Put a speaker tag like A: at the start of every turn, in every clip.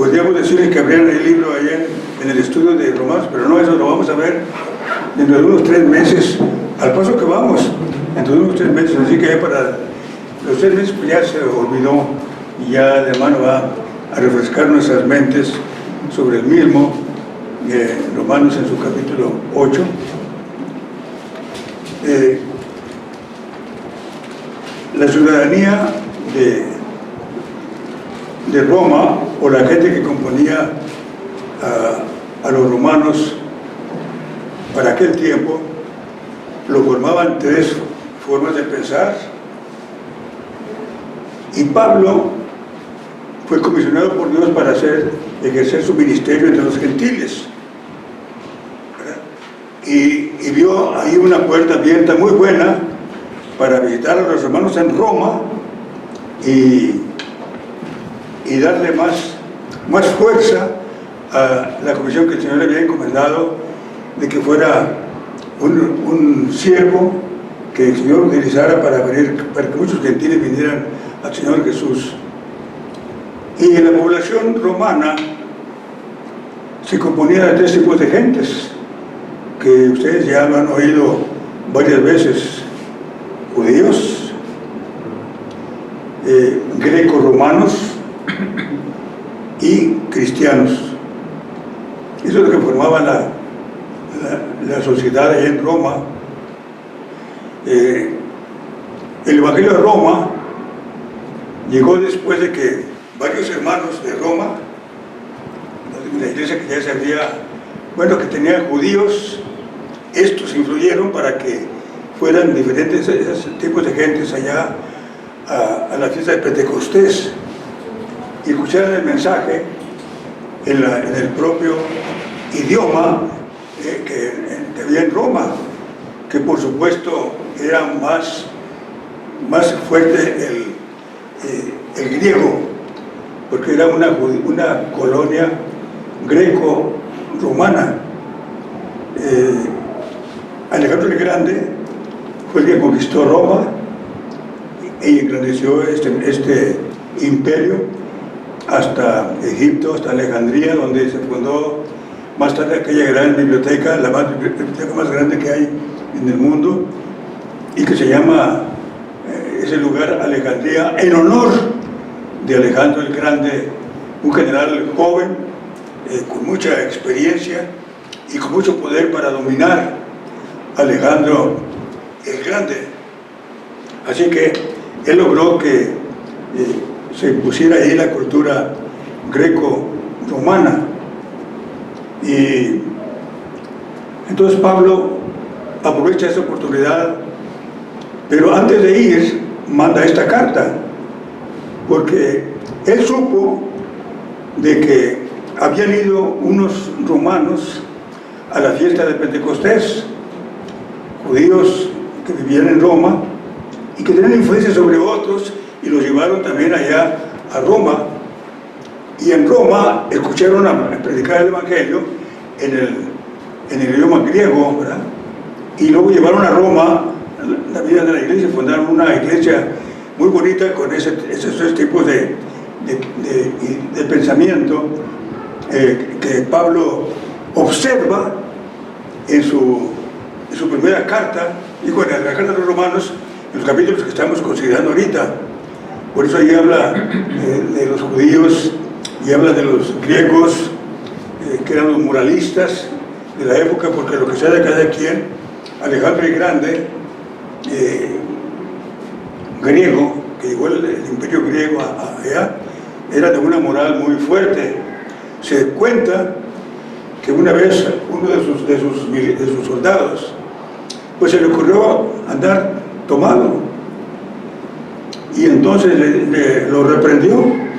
A: podríamos decirles que abrieran el libro allá en el estudio de Romanos, pero no, eso lo vamos a ver dentro de unos 3 meses, al paso que vamos, dentro de unos 3 meses, así que para los 3 meses pues ya se olvidó y ya de hermano va a refrescar nuestras mentes sobre el mismo, Romanos en su capítulo 8. La ciudadanía de Roma, o la gente que componía a los romanos para aquel tiempo, lo formaban 3 formas de pensar, y Pablo fue comisionado por Dios para ejercer su ministerio entre los gentiles, ¿verdad? Y vio ahí una puerta abierta muy buena para visitar a los hermanos en Roma y darle más fuerza a la comisión que el Señor le había encomendado de que fuera un siervo que el Señor utilizara para que muchos gentiles vinieran al Señor Jesús. Y la población romana se componía de 3 tipos de gentes que ustedes ya lo han oído varias veces: judíos, greco-romanos y cristianos. Eso es lo que formaba la sociedad allá en Roma. El Evangelio de Roma llegó después de que varios hermanos de Roma, la iglesia que ya se había, que tenía judíos, estos influyeron para que fueran diferentes esos tipos de gentes allá a la fiesta de Pentecostés y escucharan el mensaje en el propio idioma que había en Roma, que por supuesto era más fuerte el griego, porque era una colonia greco-romana. Alejandro el Grande fue el que conquistó Roma y engrandeció este imperio hasta Egipto, hasta Alejandría, donde se fundó más tarde aquella gran biblioteca, la biblioteca más grande que hay en el mundo, y que se llama ese lugar Alejandría en honor de Alejandro el Grande, un general joven con mucha experiencia y con mucho poder para dominar Alejandro el Grande. Así que él logró que se impusiera ahí la cultura greco-romana. Y entonces Pablo aprovecha esa oportunidad, pero antes de ir manda esta carta, porque él supo de que habían ido unos romanos a la fiesta de Pentecostés, judíos que vivían en Roma y que tenían influencia sobre otros, y los llevaron también allá a Roma, y en Roma escucharon a predicar el Evangelio en el idioma griego, ¿verdad? Y luego llevaron a Roma la vida de la iglesia, fundaron una iglesia muy bonita con esos 3 tipos de pensamiento que Pablo observa en su primera carta, digo, en la carta de los romanos, en los capítulos que estamos considerando ahorita. Por eso ahí habla de los judíos y habla de los griegos, que eran los moralistas de la época, porque lo que sea de cada quien, Alejandro el Grande, griego, que llegó el imperio griego allá, era de una moral muy fuerte. Se cuenta que una vez uno de sus soldados pues se le ocurrió andar tomado, y entonces lo reprendió.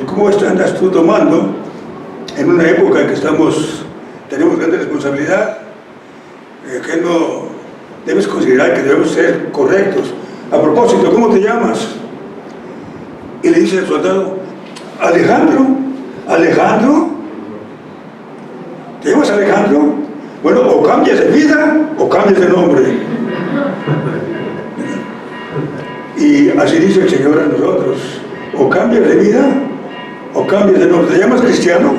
A: ¿Cómo andas tú tomando en una época en que tenemos grande responsabilidad? Que no debes considerar que debemos ser correctos. A propósito, ¿cómo te llamas? Y le dice el soldado: Alejandro. ¿Alejandro? ¿Te llamas Alejandro? Bueno, o cambias de vida o cambias de nombre. Y así dice el Señor a nosotros: o cambias de vida o cambias de nombre. ¿Te llamas cristiano?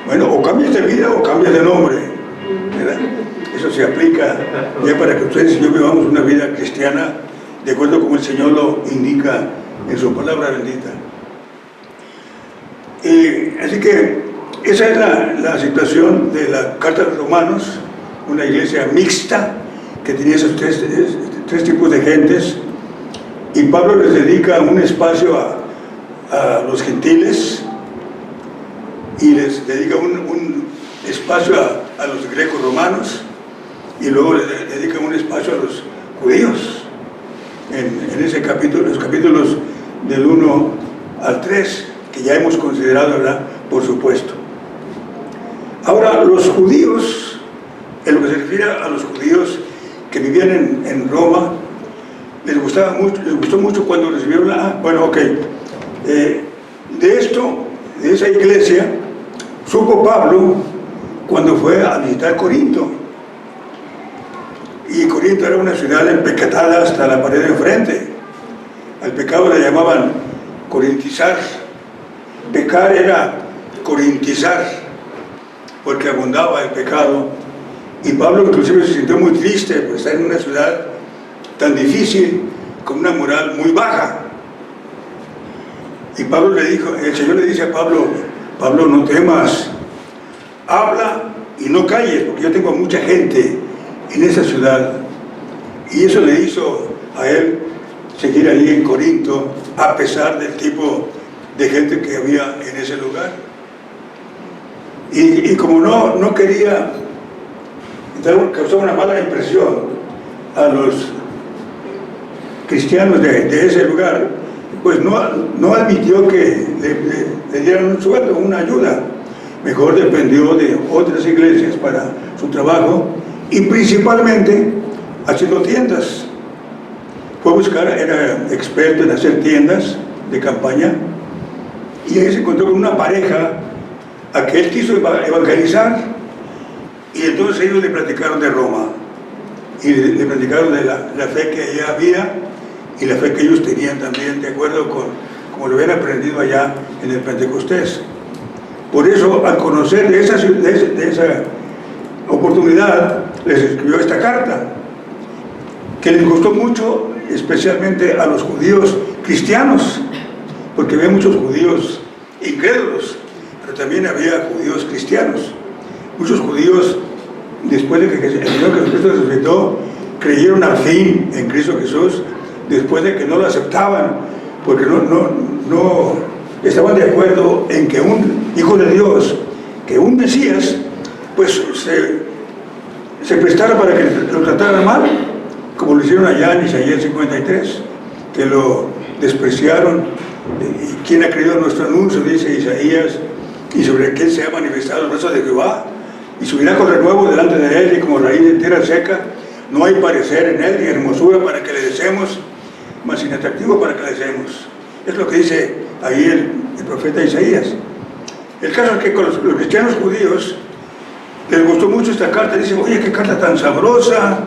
A: Bueno, o cambias de vida o cambias de nombre, ¿verdad? Eso se aplica ya para que ustedes y yo vivamos una vida cristiana de acuerdo como el Señor lo indica en su palabra bendita. Así que esa es la situación de la Carta de los Romanos, una iglesia mixta que tenía esos tres tipos de gentes, y Pablo les dedica un espacio a los gentiles y les dedica un espacio a los grecos romanos, y luego les dedica un espacio a los judíos en ese capítulo, los capítulos del 1 al 3, que ya hemos considerado, ¿verdad? Por supuesto. Ahora, los judíos, en lo que se refiere a los judíos que vivían en Roma, les gustó mucho cuando recibieron de esa iglesia, supo Pablo cuando fue a visitar Corinto. Y Corinto era una ciudad empecatada hasta la pared de enfrente. Al pecado le llamaban corintizar. Pecar era corintizar, porque abundaba el pecado. Y Pablo inclusive se sintió muy triste por estar en una ciudad tan difícil, con una moral muy baja. Y el Señor le dice a Pablo: Pablo, no temas, habla y no calles, porque yo tengo a mucha gente en esa ciudad. Y eso le hizo a él seguir allí en Corinto, a pesar del tipo de gente que había en ese lugar. Y como no quería causar una mala impresión a los cristianos de ese lugar, pues no admitió que le dieran un sueldo, una ayuda. Mejor dependió de otras iglesias para su trabajo, y principalmente haciendo tiendas. Era experto en hacer tiendas de campaña, y ahí se encontró con una pareja a que él quiso evangelizar, y entonces ellos le platicaron de Roma, y le platicaron de la fe que allá había, y la fe que ellos tenían también, de acuerdo con como lo habían aprendido allá en el Pentecostés. Por eso, al conocer de esa oportunidad, les escribió esta carta, que les gustó mucho, especialmente a los judíos cristianos, porque había muchos judíos incrédulos, pero también había judíos cristianos. Muchos judíos, después de que el Señor Jesucristo resucitó, creyeron al fin en Cristo Jesús, después de que no lo aceptaban, porque no estaban de acuerdo en que un hijo de Dios, que un Mesías, pues se prestara para que lo trataran mal, como lo hicieron allá en Isaías 53, que lo despreciaron. ¿Y quién ha creído nuestro anuncio?, dice Isaías, y sobre aquel se ha manifestado el brazo de Jehová, y subirá con renuevo delante de él, y como raíz de tierra seca, no hay parecer en él, ni hermosura para que le deseemos, mas inatractivo para que le deseemos. Es lo que dice ahí el profeta Isaías. El caso es que con los cristianos judíos les gustó mucho esta carta. Dicen: oye, qué carta tan sabrosa,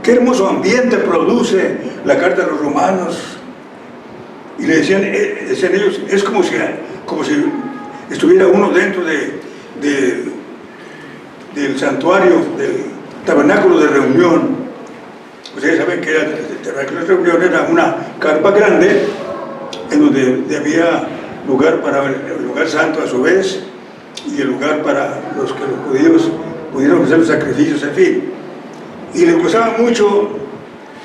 A: qué hermoso ambiente produce la carta de los romanos. Y le decían ellos, es como si estuviera uno dentro del santuario, del tabernáculo de reunión. Ustedes saben que el tabernáculo de reunión era una carpa grande en donde había lugar para el lugar santo a su vez, y el lugar para los judíos pudieron hacer los sacrificios, en fin. Y les gustaba mucho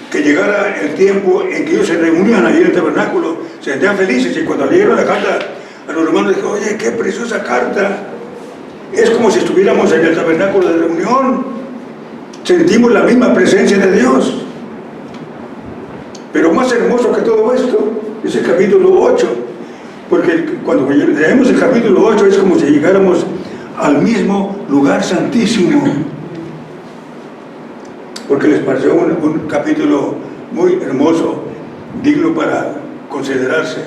A: que llegara el tiempo en que ellos se reunían allí en el tabernáculo, se sentían felices, y cuando leyeron la carta a los hermanos dijeron: oye, qué preciosa carta, es como si estuviéramos en el tabernáculo de reunión, sentimos la misma presencia de Dios. Pero más hermoso que todo esto es el capítulo 8, porque cuando leemos el capítulo 8 es como si llegáramos al mismo lugar santísimo, porque les pareció un capítulo muy hermoso, digno para considerarse.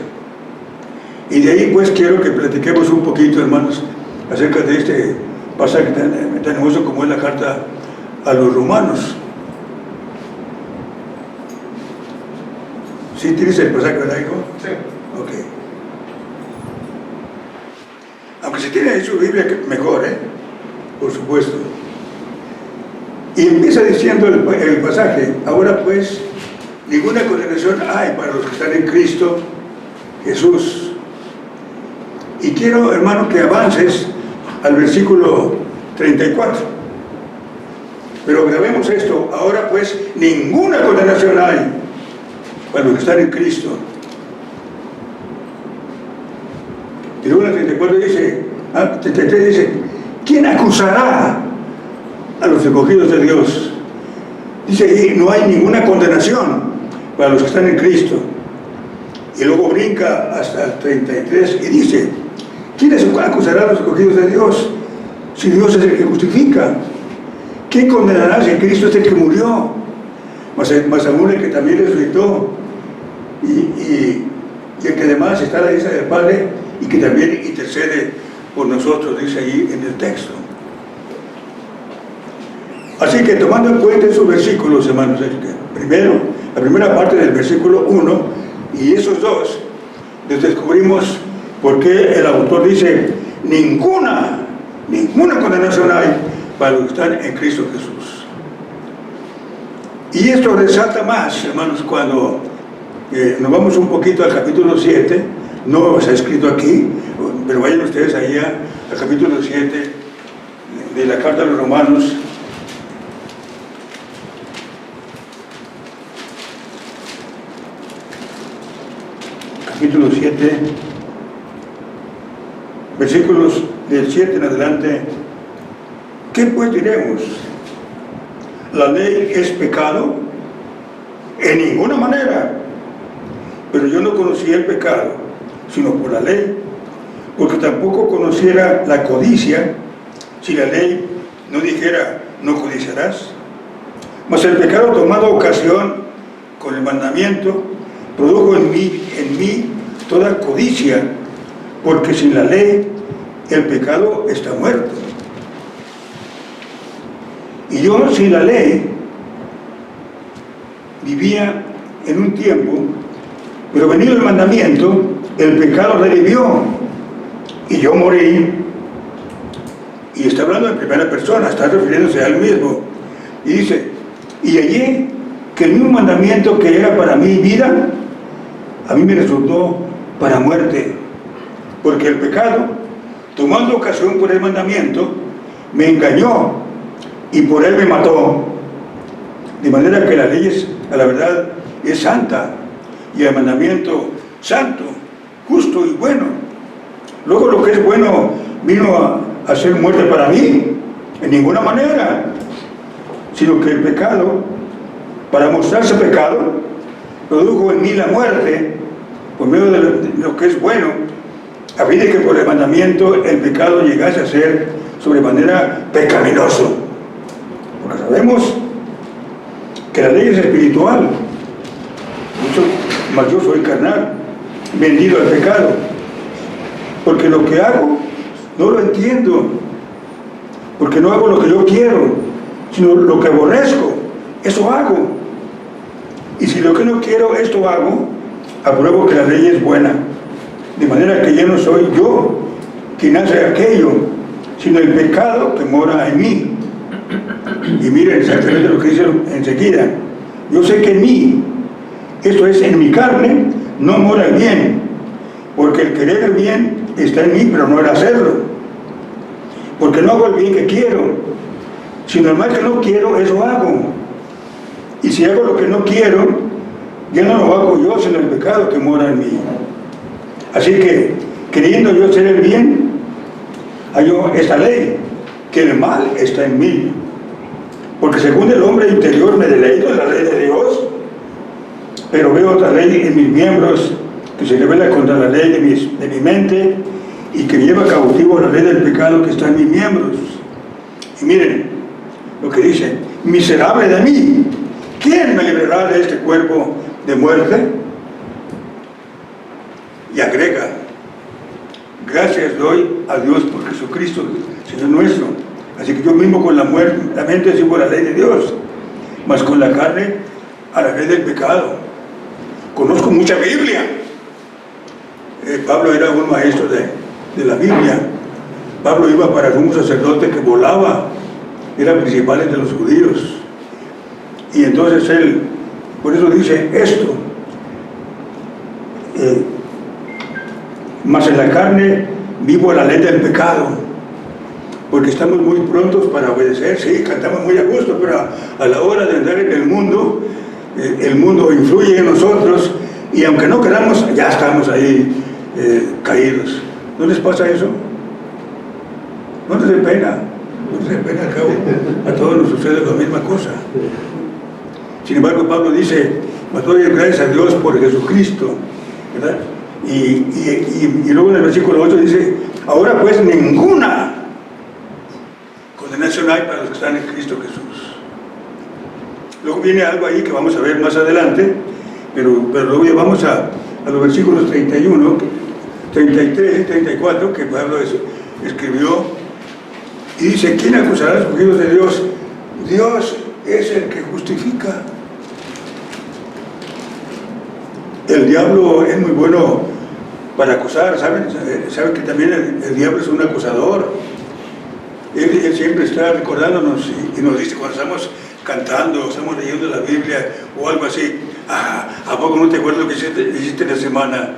A: Y de ahí pues quiero que platiquemos un poquito, hermanos, acerca de este pasaje tan hermoso como es la carta a los romanos. ¿Sí tienes el pasaje, verdad, hijo?
B: Sí.
A: Ok. Aunque se tiene su Biblia, mejor, por supuesto. Y empieza diciendo el pasaje: ahora pues, ninguna condenación hay para los que están en Cristo Jesús. Y quiero, hermano, que avances al versículo 34. Pero grabemos esto: ahora pues, ninguna condenación hay para los que están en Cristo. Y luego en el 34 dice, 33 dice: ¿quién acusará a los escogidos de Dios? Dice, y no hay ninguna condenación para los que están en Cristo. Y luego brinca hasta el 33 y dice: ¿quién acusará a los escogidos de Dios? Si Dios es el que justifica. ¿Quién condenará si Cristo es el que murió? Más aún el que también resucitó, y el que además está a la diestra del Padre y que también intercede por nosotros, dice ahí en el texto. Así que, tomando en cuenta esos versículos, hermanos, primero, la primera parte del versículo 1 y esos dos, descubrimos por qué el autor dice: ninguna condenación hay para los que están en Cristo Jesús. Y esto resalta más, hermanos, cuando nos vamos un poquito al capítulo 7, no está escrito aquí, pero vayan ustedes allá al capítulo 7 de la carta a los Romanos. Capítulo 7, versículos del 7 en adelante. ¿Qué pues diremos? ¿La ley es pecado? En ninguna manera. Pero yo no conocía el pecado, sino por la ley, porque tampoco conociera la codicia, si la ley no dijera: no codiciarás. Mas el pecado, tomando ocasión con el mandamiento, produjo en mí toda codicia, porque sin la ley el pecado está muerto. Y yo, sin la ley, vivía en un tiempo, pero venido el mandamiento, el pecado revivió y yo morí. Y está hablando en primera persona, está refiriéndose a él mismo. Y dice: y hallé que el mismo mandamiento que era para mí vida, a mí me resultó para muerte. Porque el pecado, tomando ocasión por el mandamiento, me engañó y por él me mató. De manera que la ley a la verdad es santa, y el mandamiento santo, justo y bueno. Luego lo que es bueno vino a ser muerte para mí, en ninguna manera, sino que el pecado, para mostrarse pecado, produjo en mí la muerte por medio de lo que es bueno, a fin de que por el mandamiento el pecado llegase a ser sobremanera pecaminoso. Porque sabemos que la ley es espiritual, mas yo soy carnal, vendido al pecado, porque lo que hago no lo entiendo, porque no hago lo que yo quiero, sino lo que aborrezco, eso hago. Y si lo que no quiero, esto hago, apruebo que la ley es buena, de manera que ya no soy yo quien hace aquello, sino el pecado que mora en mí. Y miren exactamente lo que dice enseguida: yo sé que en mí, esto es, en mi carne, no mora el bien, porque el querer el bien está en mí, pero no el hacerlo. Porque no hago el bien que quiero, sino el mal que no quiero, eso hago. Y si hago lo que no quiero, ya no lo hago yo, sino el pecado que mora en mí. Así que, queriendo yo hacer el bien, hallo esta ley, que el mal está en mí. Porque según el hombre interior me deleito en la ley de Dios, pero veo otra ley en mis miembros, que se revela contra la ley de mi mente, y que lleva cautivo la ley del pecado que está en mis miembros. Y miren lo que dice: miserable de mí, ¿quién me librará de este cuerpo de muerte? Y agrega: gracias doy a Dios por Jesucristo, Señor nuestro. Así que yo mismo con la mente sigo la ley de Dios, mas con la carne a la ley del pecado. Conozco mucha Biblia. Pablo era un maestro de la Biblia, Pablo iba para un sacerdote que volaba, era principal entre los judíos. Y entonces él, por eso dice esto, mas en la carne vivo a la ley del pecado, porque estamos muy prontos para obedecer, sí, cantamos muy a gusto, pero a la hora de andar en el mundo influye en nosotros, y aunque no queramos, ya estamos ahí caídos. ¿No les pasa eso? No les dé pena, al cabo, a todos nos sucede la misma cosa. Sin embargo, Pablo dice, mas doy gracias a Dios por Jesucristo, ¿verdad? Y luego en el versículo 8 dice, ahora pues ninguna condenación hay para los que están en Cristo Jesús. Luego viene algo ahí que vamos a ver más adelante, pero luego ya vamos a los versículos 31, 33 y 34 que Pablo escribió, y dice, ¿quién acusará a los ungidos de Dios? Dios es el que justifica. El diablo es muy bueno para acusar, ¿saben que también el diablo es un acusador? Él siempre está recordándonos y nos dice cuando estamos cantando, estamos leyendo la Biblia o algo así, ¿a poco no te acuerdas lo que hiciste en la semana?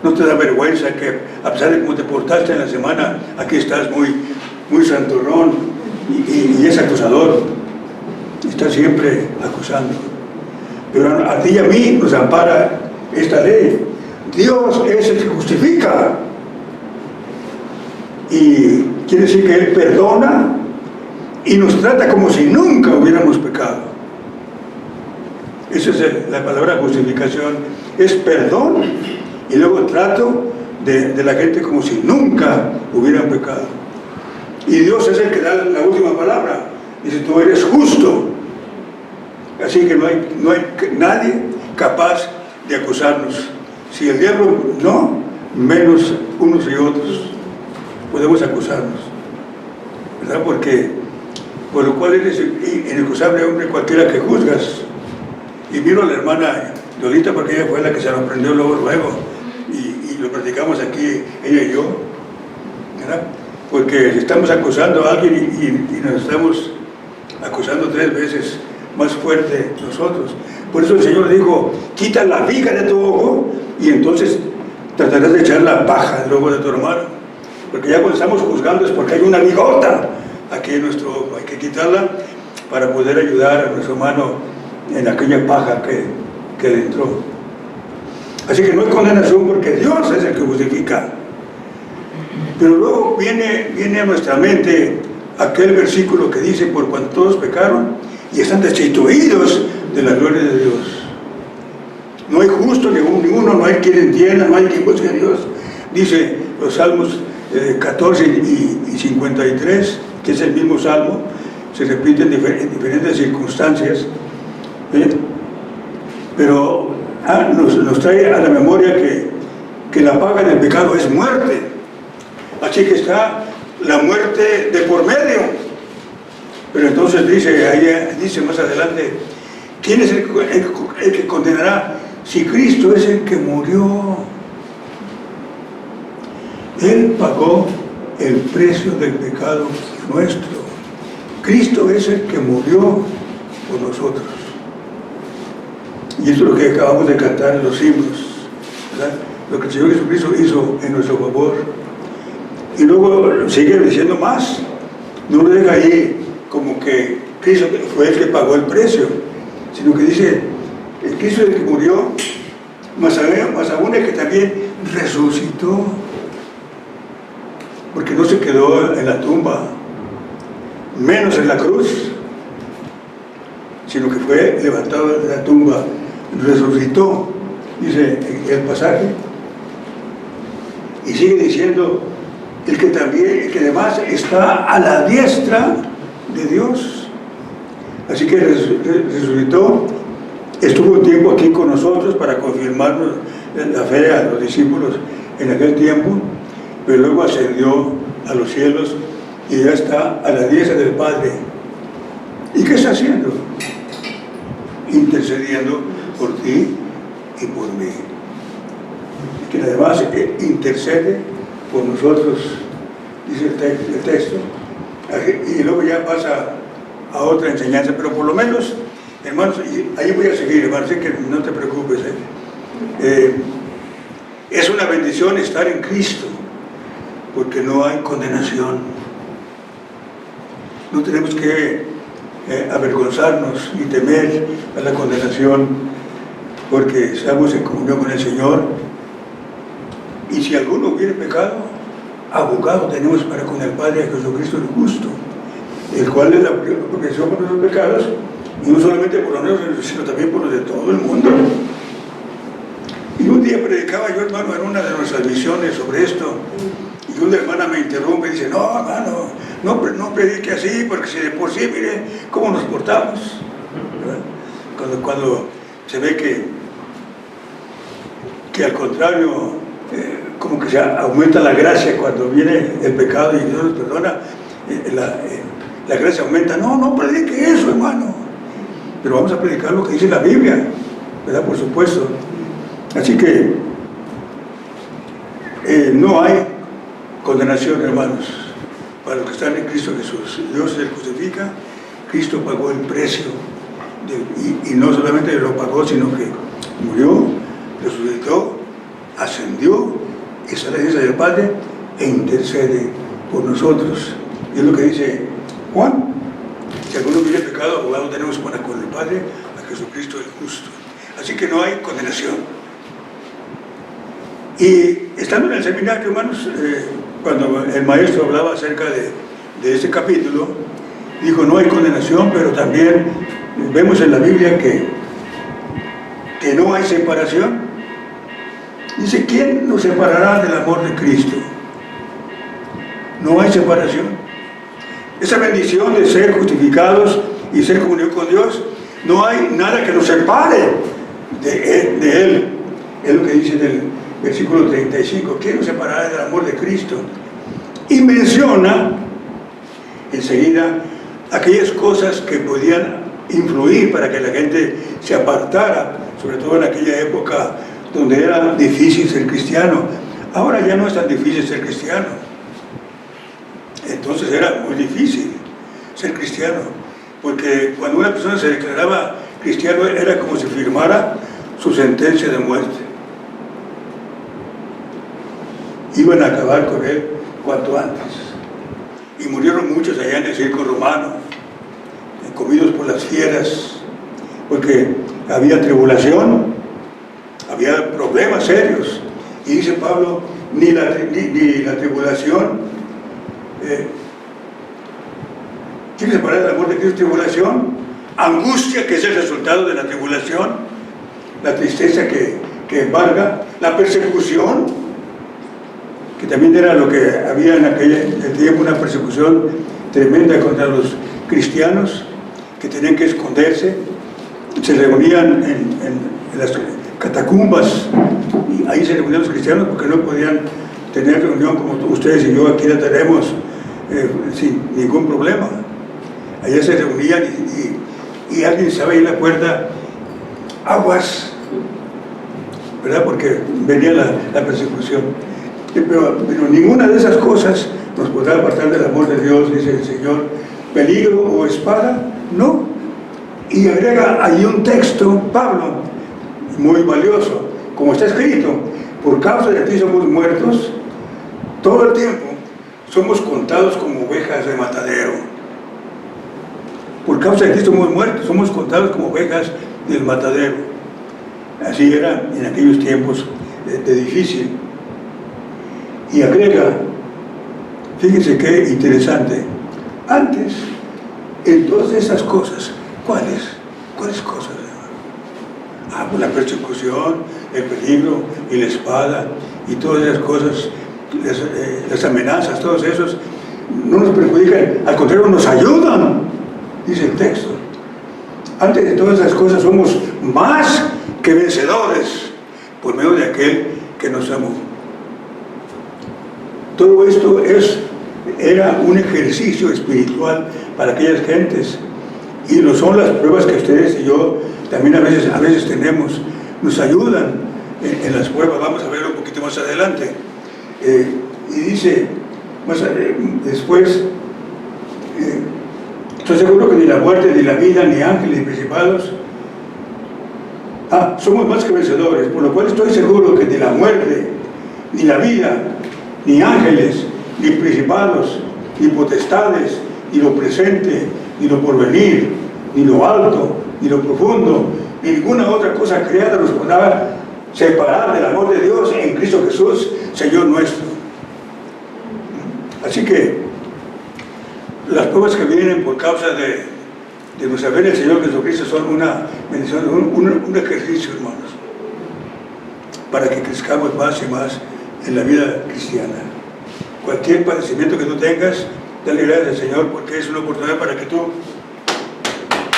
A: ¿No te da vergüenza que a pesar de cómo te portaste en la semana, aquí estás muy santurrón? Y es acusador, está siempre acusando. Pero a ti y a mí nos ampara esta ley. Dios es el que justifica, y quiere decir que Él perdona y nos trata como si nunca hubiéramos pecado. Esa es la palabra justificación, es perdón y luego trato de la gente como si nunca hubieran pecado. Y Dios es el que da la última palabra, dice, tú eres justo, así que no hay nadie capaz de acusarnos. Si el diablo no, menos unos y otros podemos acusarnos, ¿verdad? Porque por lo cual eres inacusable hombre cualquiera que juzgas. Y miro a la hermana Yolita, porque ella fue la que se lo aprendió luego, y lo practicamos aquí, ella y yo, ¿verdad? Porque estamos acusando a alguien y nos estamos acusando 3 veces más fuerte nosotros. Por eso el Señor dijo, quita la viga de tu ojo y entonces tratarás de echar la paja del ojo de tu hermano. Porque ya cuando estamos juzgando es porque hay una bigota aquí en nuestro ojo. Hay que quitarla para poder ayudar a nuestro hermano en aquella paja que le entró. Así que no hay condenación porque Dios es el que justifica. Pero luego viene a nuestra mente aquel versículo que dice, por cuanto todos pecaron y están destituidos de la gloria de Dios. No hay justo ninguno, no hay quien entienda, no hay quien busque a Dios. Dice los Salmos 14 y 53, que es el mismo salmo, se repite en diferentes circunstancias, pero nos trae a la memoria que la paga del pecado es muerte. Así que está la muerte de por medio. Pero entonces dice más adelante, ¿quién es el que condenará? Si Cristo es el que murió. Él pagó el precio del pecado nuestro. Cristo es el que murió por nosotros. Y eso es lo que acabamos de cantar en los himnos, ¿verdad? Lo que el Señor Jesucristo hizo en nuestro favor. Y luego sigue diciendo más. No lo deja ahí como que Cristo fue el que pagó el precio, sino que dice, el Cristo es el que murió, más aún el que también resucitó, porque no se quedó en la tumba, menos en la cruz, sino que fue levantado de la tumba, resucitó, dice el pasaje, y sigue diciendo, el que además está a la diestra de Dios. Así que resucitó, estuvo un tiempo aquí con nosotros para confirmarnos la fe a los discípulos en aquel tiempo, pero luego ascendió a los cielos y ya está a la diestra del Padre. ¿Y qué está haciendo? Intercediendo por ti y por mí. Que además intercede por nosotros dice el texto, y luego ya pasa a otra enseñanza, pero por lo menos, hermanos, y ahí voy a seguir, hermanos, así que no te preocupes. Es una bendición estar en Cristo, porque no hay condenación. No tenemos que avergonzarnos ni temer a la condenación, porque estamos en comunión con el Señor. Y si alguno hubiere pecado, abogado tenemos para con el Padre, Jesucristo el justo, el cual es la propiciación por nuestros pecados, y no solamente por los nuestros, sino también por los de todo el mundo. Y un día predicaba yo, hermano, en una de nuestras misiones sobre esto, y una hermana me interrumpe y dice, no, hermano, no predique así, porque si de por sí, mire cómo nos portamos. Cuando se ve que al contrario, como que se aumenta la gracia cuando viene el pecado y Dios nos perdona, la gracia aumenta. No predique eso, hermano, pero vamos a predicar lo que dice la Biblia, ¿verdad? Por supuesto. Así que no hay condenación, hermanos, para los que están en Cristo Jesús. Dios se justifica, Cristo pagó el precio, y no solamente lo pagó, sino que murió, resucitó, ascendió, y está a la diestra del Padre e intercede por nosotros. Y es lo que dice Juan: si alguno hubiere pecado, abogado tenemos para con el Padre, a Jesucristo el justo. Así que no hay condenación. Y estando en el seminario, hermanos, cuando el maestro hablaba acerca de este capítulo, dijo, no hay condenación, pero también vemos en la Biblia que no hay separación. Dice, ¿quién nos separará del amor de Cristo? No hay separación. Esa bendición de ser justificados y ser comunión con Dios, no hay nada que nos separe de Él. Es lo que dice en el versículo 35, ¿quién nos separará del amor de Cristo? Y menciona enseguida aquellas cosas que podían influir para que la gente se apartara, sobre todo en aquella época donde era difícil ser cristiano. Ahora ya no es tan difícil ser cristiano. Entonces era muy difícil ser cristiano, porque cuando una persona se declaraba cristiano era como si firmara su sentencia de muerte. Iban a acabar con él cuanto antes. Y murieron muchos allá en el circo romano, comidos por las fieras, porque había tribulación, había problemas serios. Y dice Pablo, ni la tribulación, ¿quiere separar del amor de Cristo? Tribulación, angustia, que es el resultado de la tribulación, la tristeza que embarga, la persecución, que también era lo que había en aquel tiempo, una persecución tremenda contra los cristianos, que tenían que esconderse, se reunían en las catacumbas, y ahí se reunían los cristianos porque no podían tener reunión como ustedes y yo aquí la tenemos sin ningún problema. Allá se reunían y alguien estaba ahí en la puerta, aguas, ¿verdad? Porque venía la persecución. Pero ninguna de esas cosas nos podrá apartar del amor de Dios, dice el Señor. ¿Peligro o espada? No. Y agrega ahí un texto, Pablo, muy valioso, como está escrito, por causa de ti somos muertos todo el tiempo, somos contados como ovejas de matadero. Por causa de ti somos muertos, somos contados como ovejas del matadero. Así era en aquellos tiempos de difícil. Y agrega, fíjense qué interesante, antes, en todas esas cosas, ¿cuáles cosas? Pues la persecución, el peligro y la espada y todas esas cosas, las amenazas, todos esos, no nos perjudican, al contrario nos ayudan, dice el texto. Antes de todas esas cosas somos más que vencedores por medio de aquel que nos amó. Todo esto era un ejercicio espiritual para aquellas gentes, y lo son las pruebas que ustedes y yo también a veces tenemos, nos ayudan en las pruebas. Vamos a verlo un poquito más adelante. Y dice, después, estoy seguro que ni la muerte, ni la vida, ni ángeles, ni principados, somos más que vencedores, por lo cual estoy seguro que ni la muerte, ni la vida, ni ángeles, ni principados, ni potestades, ni lo presente, ni lo porvenir, ni lo alto, ni lo profundo, ni ninguna otra cosa creada nos podrá separar del amor de Dios en Cristo Jesús, Señor nuestro. Así que las pruebas que vienen por causa de nuestra fe en el Señor Jesucristo son una bendición, un ejercicio, hermanos, para que crezcamos más y más en la vida cristiana. Cualquier padecimiento que tú tengas, dale gracias al Señor, porque es una oportunidad para que tú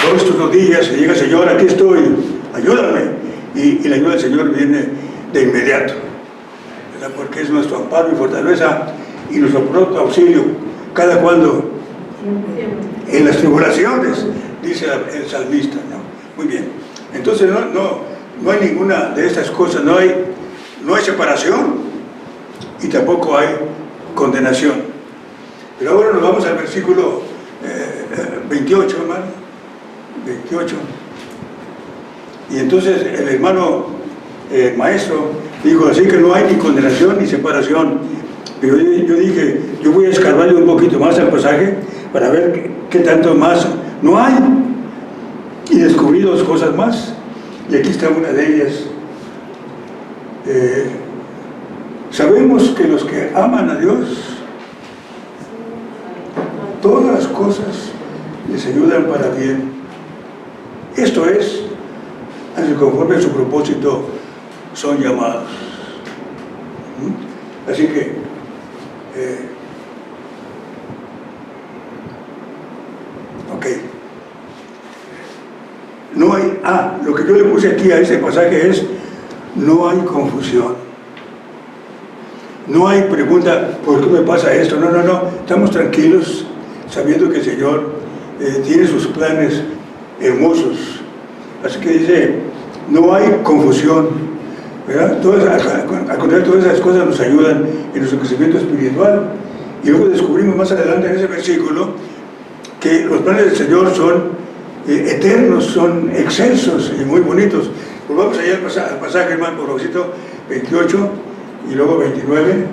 A: dobles tus rodillas y digas: Señor, aquí estoy, ayúdame. Y la ayuda del Señor viene de inmediato, ¿verdad? Porque es nuestro amparo y fortaleza y nuestro pronto auxilio, cada cuando en las tribulaciones, dice el salmista, ¿no? Muy bien. Entonces no hay ninguna de estas cosas, no hay separación y tampoco hay condenación. Pero ahora nos vamos al versículo 28, hermano. 28. Y entonces el hermano maestro dijo: así que no hay ni condenación ni separación. Pero yo dije: yo voy a escarbarle un poquito más al pasaje para ver qué tanto más no hay. Y descubrí dos cosas más. Y aquí está una de ellas. Sabemos que los que aman a Dios, todas las cosas les ayudan para bien. Esto es, conforme a su propósito son llamados. Así que no hay, lo que yo le puse aquí a ese pasaje es: no hay confusión, no hay pregunta, ¿por qué me pasa esto? No, estamos tranquilos sabiendo que el Señor tiene sus planes hermosos. Así que dice: no hay confusión, ¿verdad? Al contrario, todas esas cosas nos ayudan en nuestro crecimiento espiritual. Y luego descubrimos más adelante en ese versículo que los planes del Señor son eternos, son excelsos y muy bonitos. Pues vamos allá al pasaje, hermano, por favor, 28 y luego 29.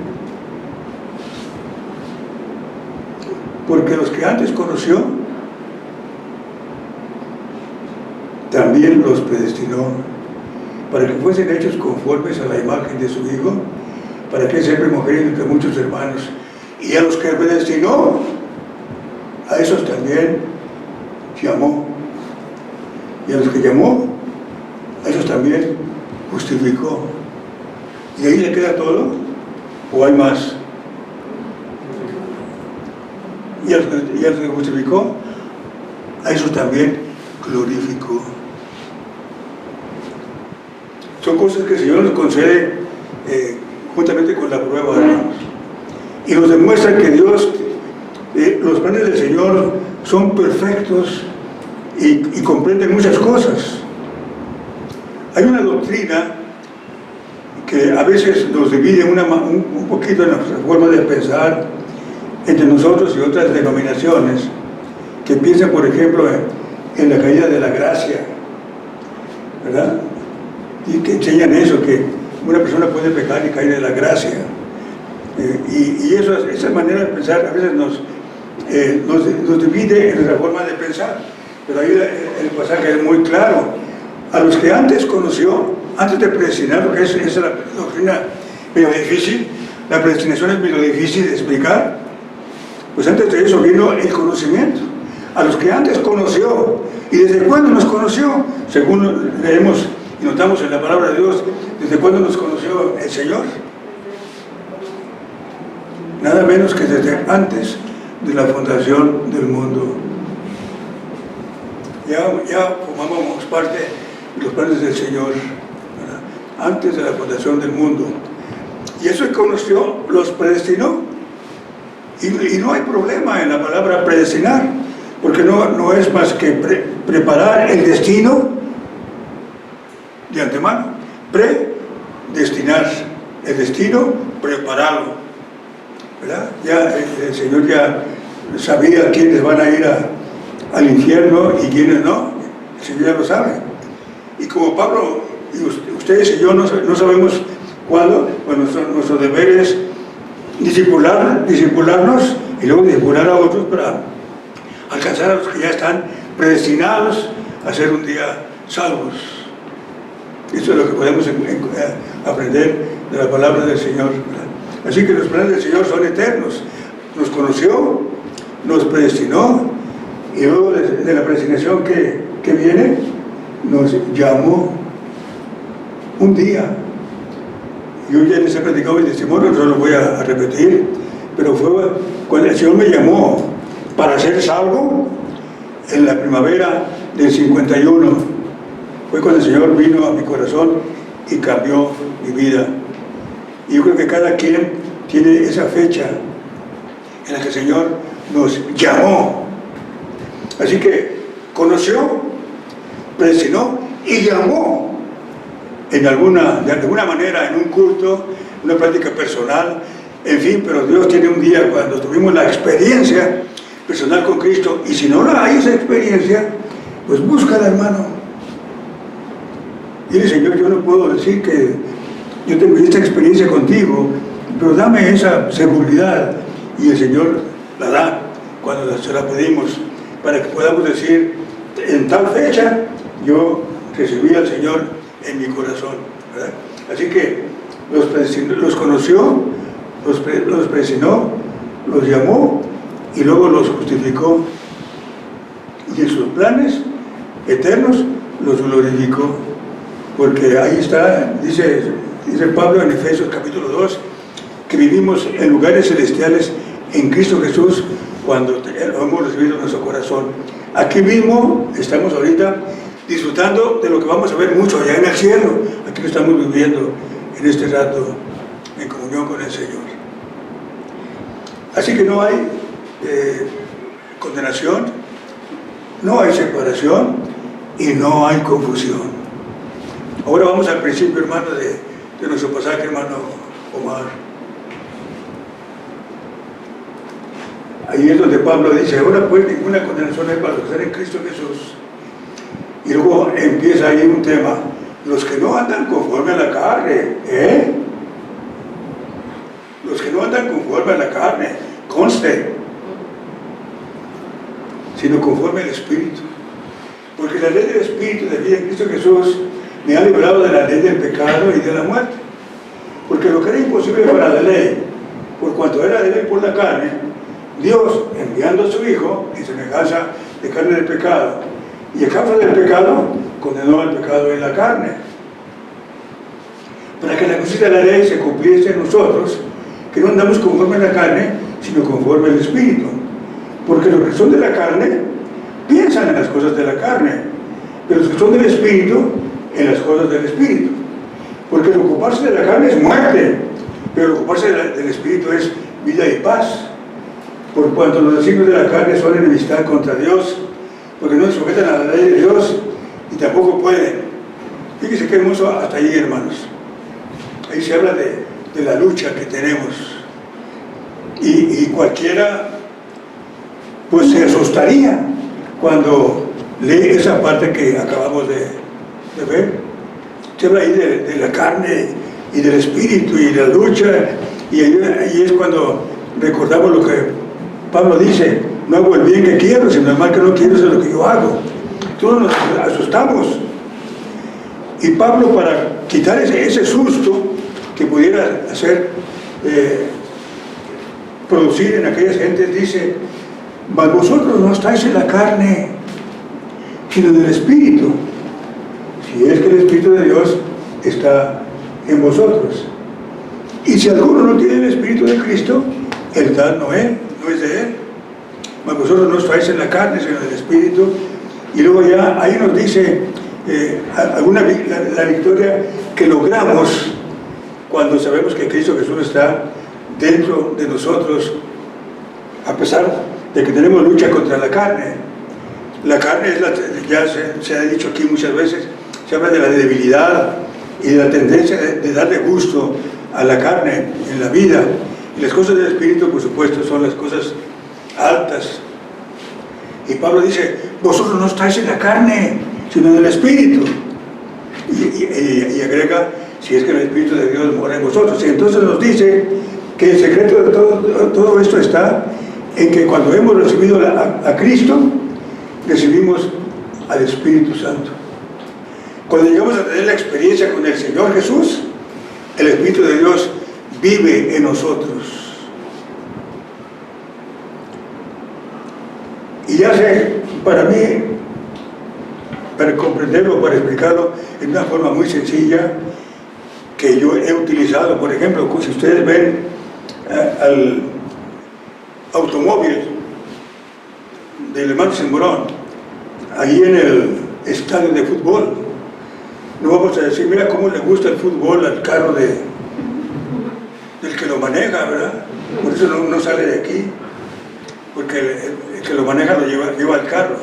A: Porque los que antes conoció, también los predestinó para que fuesen hechos conformes a la imagen de su Hijo, para que sea primogénito entre muchos hermanos. Y a los que predestinó, a esos también llamó. Y a los que llamó, a esos también justificó. ¿Y ahí le queda todo? ¿O hay más? Y a los que justificó, a esos también glorificó. Son cosas que el Señor nos concede juntamente con la prueba, hermanos. Y nos demuestra que Dios, los planes del Señor son perfectos y comprenden muchas cosas. Hay una doctrina que a veces nos divide un poquito en nuestra forma de pensar entre nosotros y otras denominaciones que piensan, por ejemplo, en la caída de la gracia, ¿verdad? Y que enseñan eso, que una persona puede pecar y caer de la gracia. Y esa manera de pensar a veces nos divide en nuestra forma de pensar. Pero ahí el pasaje es muy claro: a los que antes conoció, antes de predestinar, porque esa es la doctrina medio difícil, la predestinación es medio difícil de explicar, pues antes de eso vino el conocimiento. A los que antes conoció. ¿Y desde cuándo nos conoció? Según leemos y notamos en la palabra de Dios, ¿desde cuándo nos conoció el Señor? Nada menos que desde antes de la fundación del mundo. Ya formábamos parte de los planes del Señor, ¿verdad? Antes de la fundación del mundo. Y eso que conoció, los predestinó. Y no hay problema en la palabra predestinar, porque no es más que preparar el destino de antemano. Predestinar, el destino, prepararlo. ¿verdad? Ya el Señor ya sabía quiénes van a ir al infierno y quiénes no. El Señor ya lo sabe. Y como Pablo, y ustedes y yo no sabemos cuándo, pues nuestro deber es discipularnos y luego discipular a otros para alcanzar a los que ya están predestinados a ser un día salvos. Eso es lo que podemos aprender de la palabra del Señor, ¿verdad? Así que los planes del Señor son eternos. Nos conoció, nos predestinó, y luego de la predestinación que viene, nos llamó un día. Yo ya les he predicado el testimonio, no lo voy a repetir, pero fue cuando el Señor me llamó para ser salvo en la primavera del 51. Fue cuando el Señor vino a mi corazón y cambió mi vida. Y yo creo que cada quien tiene esa fecha en la que el Señor nos llamó. Así que conoció, predestinó y llamó de alguna manera, en un culto, una práctica personal, en fin, pero Dios tiene un día cuando tuvimos la experiencia personal con Cristo, y si no hay esa experiencia, pues búscala, hermano. Dile: Señor, yo no puedo decir que yo tengo esta experiencia contigo, pero dame esa seguridad, y el Señor la da cuando se la pedimos, para que podamos decir: en tal fecha yo recibí al Señor en mi corazón, ¿verdad? Así que los conoció, los predestinó, los llamó y luego los justificó, y en sus planes eternos los glorificó, porque ahí está, dice Pablo en Efesios capítulo 2, que vivimos en lugares celestiales en Cristo Jesús cuando lo hemos recibido en nuestro corazón. Aquí mismo estamos ahorita disfrutando de lo que vamos a ver mucho allá en el cielo. Aquí lo estamos viviendo en este rato en comunión con el Señor. Así que no hay condenación, no hay separación y no hay confusión. Ahora vamos al principio, hermano, de nuestro pasaje, hermano Omar. Ahí es donde Pablo dice: ahora pues ninguna condenación hay para los que están en Cristo Jesús. Y luego empieza ahí un tema: los que no andan conforme a la carne, los que no andan conforme a la carne, conste, sino conforme al Espíritu. Porque la ley del Espíritu de vida en Cristo Jesús me ha librado de la ley del pecado y de la muerte. Porque lo que era imposible para la ley, por cuanto era débil por la carne, Dios, enviando a su Hijo en semejanza de carne del pecado, y a causa del pecado, condenó al pecado en la carne, para que la justicia de la ley se cumpliese en nosotros, que no andamos conforme a la carne, sino conforme al Espíritu. Porque los que son de la carne piensan en las cosas de la carne, pero los que son del Espíritu, en las cosas del Espíritu. Porque el ocuparse de la carne es muerte, pero el ocuparse del Espíritu es vida y paz. Por cuanto los designios de la carne son enemistad contra Dios, porque no se sujetan a la ley de Dios y tampoco pueden. Fíjense qué hermoso hasta ahí, hermanos. Ahí se habla de la lucha que tenemos. Y cualquiera pues se asustaría cuando lee esa parte que acabamos de ver. Se habla ahí de la carne y del espíritu y de la lucha, y ahí es cuando recordamos lo que Pablo dice: no hago el bien que quiero, sino el mal que no quiero, eso es lo que yo hago. Todos nos asustamos. Y Pablo, para quitar ese susto que pudiera hacer producir en aquellas gentes, dice: mas vosotros no estáis en la carne, sino del Espíritu, si es que el Espíritu de Dios está en vosotros. Y si alguno no tiene el Espíritu de Cristo, el tal no es de él. Mas vosotros no estáis en la carne, sino del Espíritu. Y luego ya ahí nos dice la victoria que logramos cuando sabemos que Cristo Jesús está dentro de nosotros, a pesar de que tenemos lucha contra la carne. La carne es ya se ha dicho aquí muchas veces, se habla de la debilidad y de la tendencia de darle gusto a la carne en la vida, Y las cosas del Espíritu, por supuesto, son las cosas altas. Y Pablo dice, vosotros no estáis en la carne, sino en el Espíritu. Y agrega, si es que el Espíritu de Dios mora en vosotros. Y entonces nos dice que el secreto de todo esto está en que cuando hemos recibido a Cristo, recibimos al Espíritu Santo. Cuando llegamos a tener la experiencia con el Señor Jesús, el Espíritu de Dios vive en nosotros. Y ya sé, para mí, para comprenderlo, para explicarlo en una forma muy sencilla, que yo he utilizado, por ejemplo, si ustedes ven al automóvil del Hermanos en Morón, ahí en el estadio de fútbol, no vamos a decir, mira cómo le gusta el fútbol al carro del que lo maneja, ¿verdad? Por eso no sale de aquí, porque el que lo maneja lo lleva al carro.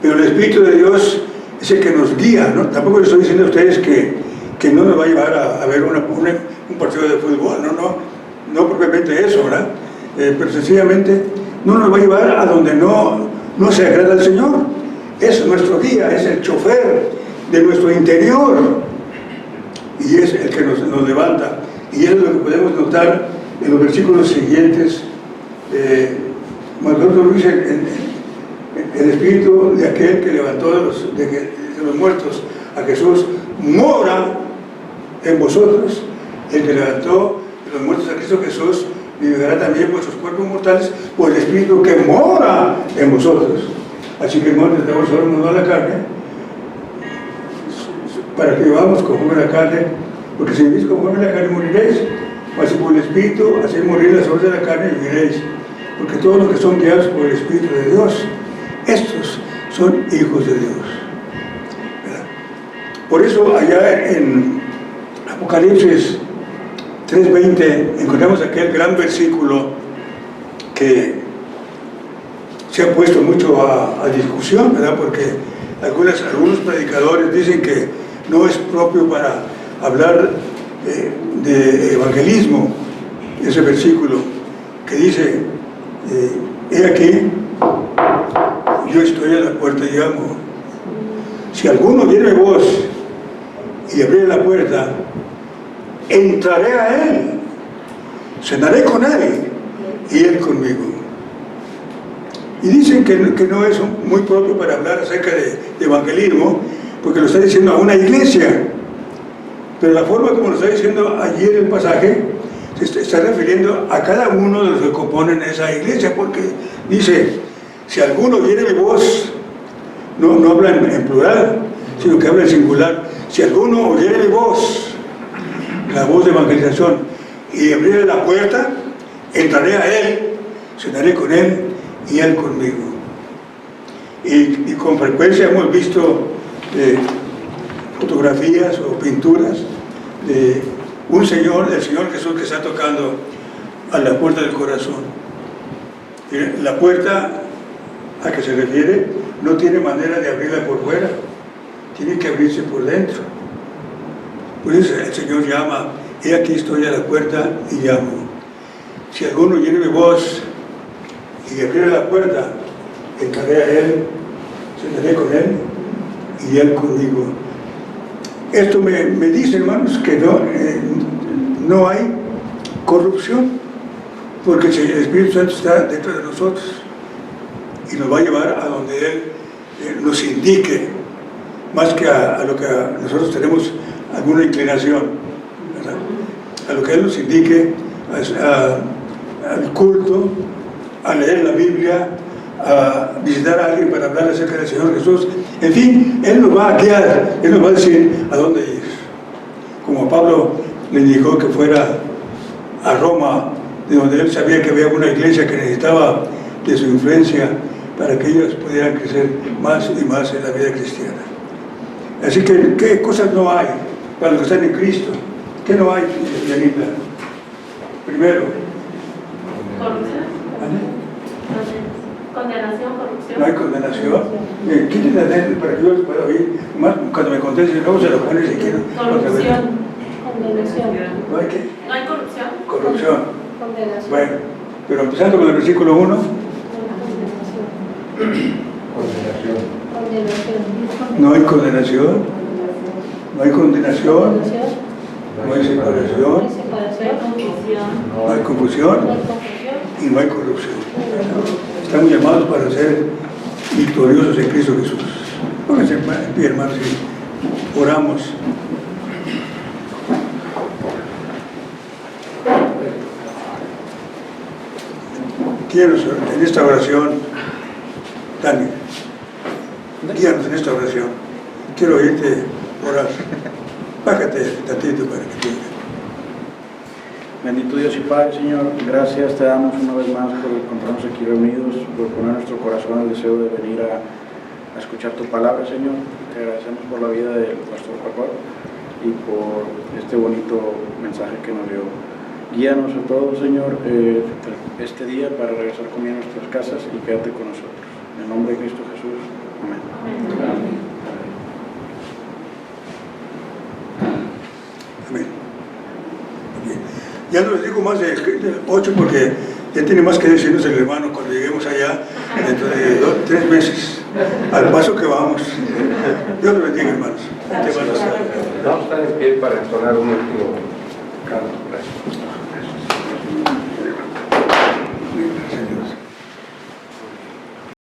A: Pero el Espíritu de Dios es el que nos guía, ¿no? Tampoco les estoy diciendo a ustedes que no nos va a llevar a ver un partido de fútbol, no propiamente eso, ¿verdad? Pero sencillamente no nos va a llevar a donde no se agrada al Señor. Es nuestro guía, es el chofer de nuestro interior y es el que nos levanta. Y eso es lo que podemos notar en los versículos siguientes. Nosotros dice el Espíritu de aquel que levantó de los muertos a Jesús mora en vosotros. El que levantó de los muertos a Cristo Jesús vivirá también vuestros cuerpos mortales por el Espíritu que mora en vosotros. Así que hermanos, tenemos solo uno a la carne para que vivamos conforme a la carne, porque si vivís conforme a la carne moriréis, mas si por el Espíritu hacéis morir las obras de la carne viviréis, porque todos los que son guiados por el Espíritu de Dios, estos son hijos de Dios. ¿Verdad? Por eso allá en Apocalipsis 3:20 encontramos aquel gran versículo que se ha puesto mucho a discusión, ¿verdad? Porque algunos predicadores dicen que no es propio para hablar de evangelismo, ese versículo que dice, he aquí, yo estoy a la puerta y llamo. Si alguno viene mi voz y abriere la puerta, entraré a él, cenaré con él y él conmigo. Y dicen que no es muy propio para hablar acerca de evangelismo, porque lo está diciendo a una iglesia. Pero la forma como lo está diciendo allí en el pasaje, se está refiriendo a cada uno de los que componen esa iglesia, porque dice, si alguno viene mi voz, no habla en plural, sino que habla en singular. Si alguno oyere mi voz, la voz de evangelización, y abriere la puerta, entraré a él, cenaré con él y él conmigo. Y con frecuencia hemos visto fotografías o pinturas de un señor, del Señor Jesús, que está tocando a la puerta del corazón. La puerta a que se refiere no tiene manera de abrirla por fuera, tiene que abrirse por dentro. Por eso el Señor llama, he aquí estoy a la puerta y llamo. Si alguno oyere mi voz y abriere la puerta, entraré a él, cenaré con él y él conmigo. Esto me dice, hermanos, que no hay corrupción, porque el Espíritu Santo está dentro de nosotros y nos va a llevar a donde Él nos indique, más que a lo que nosotros tenemos alguna inclinación, ¿verdad? A lo que Él nos indique, al culto, a leer la Biblia, a visitar a alguien para hablar acerca del Señor Jesús. En fin, Él nos va a guiar, Él nos va a decir a dónde ir. Como Pablo le indicó que fuera a Roma, de donde él sabía que había una iglesia que necesitaba de su influencia para que ellos pudieran crecer más y más en la vida cristiana. Así que, ¿qué cosas no hay para los que están en Cristo? ¿Qué no hay, Yanita? Primero,
B: corrupción. Condenación, corrupción.
A: No hay condenación. Quiten la lente para que yo les pueda oír. Más cuando me contesten, luego se lo ponen si quieren.
B: Corrupción. Condenación.
A: ¿No hay qué?
B: ¿No hay corrupción?
A: Corrupción.
C: condenación.
A: Bueno, pero empezando con el versículo 1,
D: Condenación.
C: Condenación.
A: no hay condenación, no hay condenación,
C: Condenación.
A: no hay
C: No
A: separación,
C: hay separación.
A: no hay confusión
C: No hay confusión.
A: y no hay corrupción. Estamos llamados para ser victoriosos en Cristo Jesús. Pónganse en pie, hermanos, y oramos. Quiero en esta oración, Dani, guíanos en esta oración. Quiero oírte orar. Bájate tantito para que te oiga.
E: Bendito Dios y Padre, Señor, gracias te damos una vez más por encontrarnos aquí reunidos, por poner en nuestro corazón el deseo de venir a escuchar tu palabra, Señor. Te agradecemos por la vida de nuestro pastor y por este bonito mensaje que nos dio. Guíanos a todos, Señor, este día para regresar conmigo a nuestras casas y quédate con nosotros. En el nombre de Cristo Jesús. Amén.
A: Amén. Bien. Ya no les digo más de 8 porque ya tiene más que decirnos el hermano cuando lleguemos allá dentro de 3 meses. Al paso que vamos. Dios los bendiga, hermanos.
D: Vamos a estar en pie para entonar un último canto. Gracias.
A: Señor.